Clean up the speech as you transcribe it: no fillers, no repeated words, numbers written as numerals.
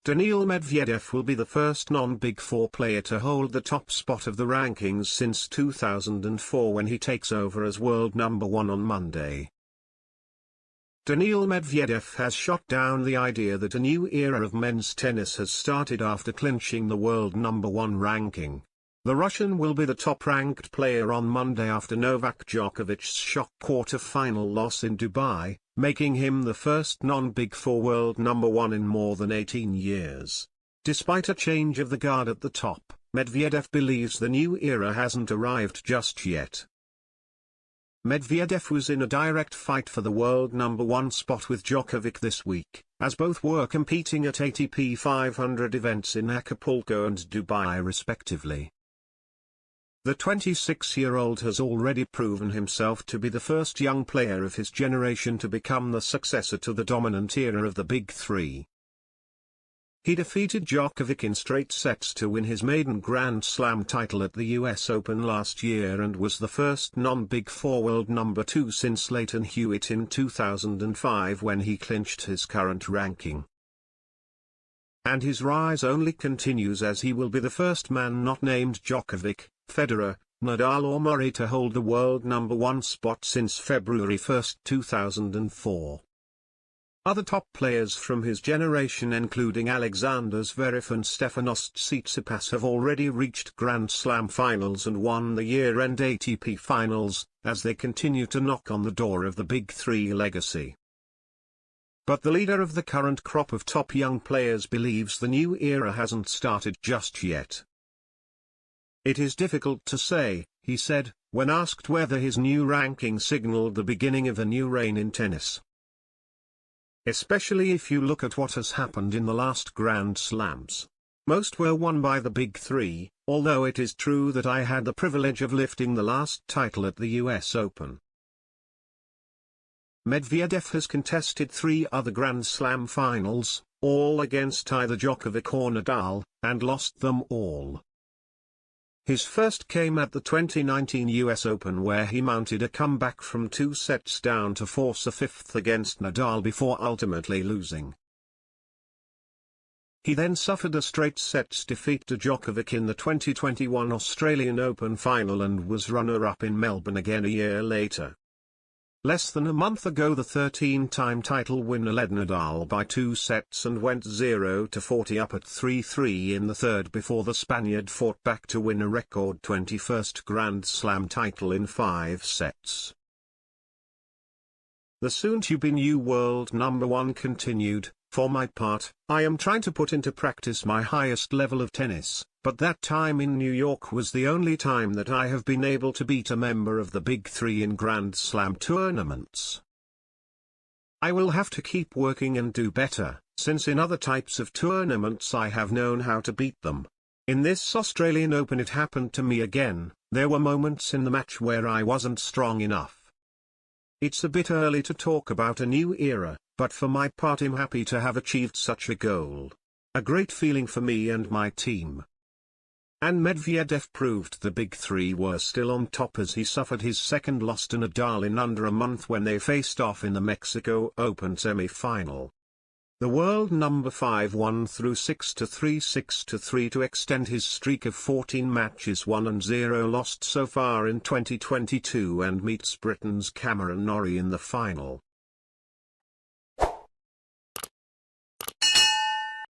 Daniil Medvedev will be the first non-Big Four player to hold the top spot of the rankings since 2004 when he takes over as world number 1 on Monday. Daniil Medvedev has shot down the idea that a new era of men's tennis has started after clinching the world number 1 ranking. The Russian will be the top-ranked player on Monday after Novak Djokovic's shock quarter-final loss in Dubai, making him the first non-Big Four world number 1 in more than 18 years. Despite a change of the guard at the top, Medvedev believes the new era hasn't arrived just yet. Medvedev was in a direct fight for the world number 1 spot with Djokovic this week, as both were competing at ATP 500 events in Acapulco and Dubai respectively. The 26-year-old has already proven himself to be the first young player of his generation to become the successor to the dominant era of the Big Three. He defeated Djokovic in straight sets to win his maiden Grand Slam title at the US Open last year and was the first non-Big Four world number 2 since Leighton Hewitt in 2005 when he clinched his current ranking. And his rise only continues as he will be the first man not named Djokovic, Federer, Nadal or Murray to hold the world number 1 spot since February 1, 2004. Other top players from his generation including Alexander Zverev and Stefanos Tsitsipas have already reached Grand Slam finals and won the year-end ATP finals, as they continue to knock on the door of the Big Three legacy. But the leader of the current crop of top young players believes the new era hasn't started just yet. "It is difficult to say," he said, when asked whether his new ranking signaled the beginning of a new reign in tennis. "Especially if you look at what has happened in the last Grand Slams. Most were won by the Big Three, although it is true that I had the privilege of lifting the last title at the US Open." Medvedev has contested 3 other Grand Slam finals, all against either Djokovic or Nadal, and lost them all. His first came at the 2019 US Open where he mounted a comeback from 2 sets down to force a 5th against Nadal before ultimately losing. He then suffered a straight sets defeat to Djokovic in the 2021 Australian Open final and was runner-up in Melbourne again a year later. Less than a month ago the 13-time title winner led Nadal by 2 sets and went 0-40 up at 3-3 in the third before the Spaniard fought back to win a record 21st Grand Slam title in 5 sets. The soon-to-be new world number 1 continued, "For my part, I am trying to put into practice my highest level of tennis, but that time in New York was the only time that I have been able to beat a member of the Big Three in Grand Slam tournaments. I will have to keep working and do better, since in other types of tournaments I have known how to beat them. In this Australian Open it happened to me again, there were moments in the match where I wasn't strong enough. It's a bit early to talk about a new era, but for my part I'm happy to have achieved such a goal. A great feeling for me and my team." And Medvedev proved the Big Three were still on top as he suffered his second loss to Nadal in under a month when they faced off in the Mexico Open semi-final. The world number 5 won through 6-3 6-3 to extend his streak of 14 matches won and 0 lost so far in 2022 and meets Britain's Cameron Norrie in the final.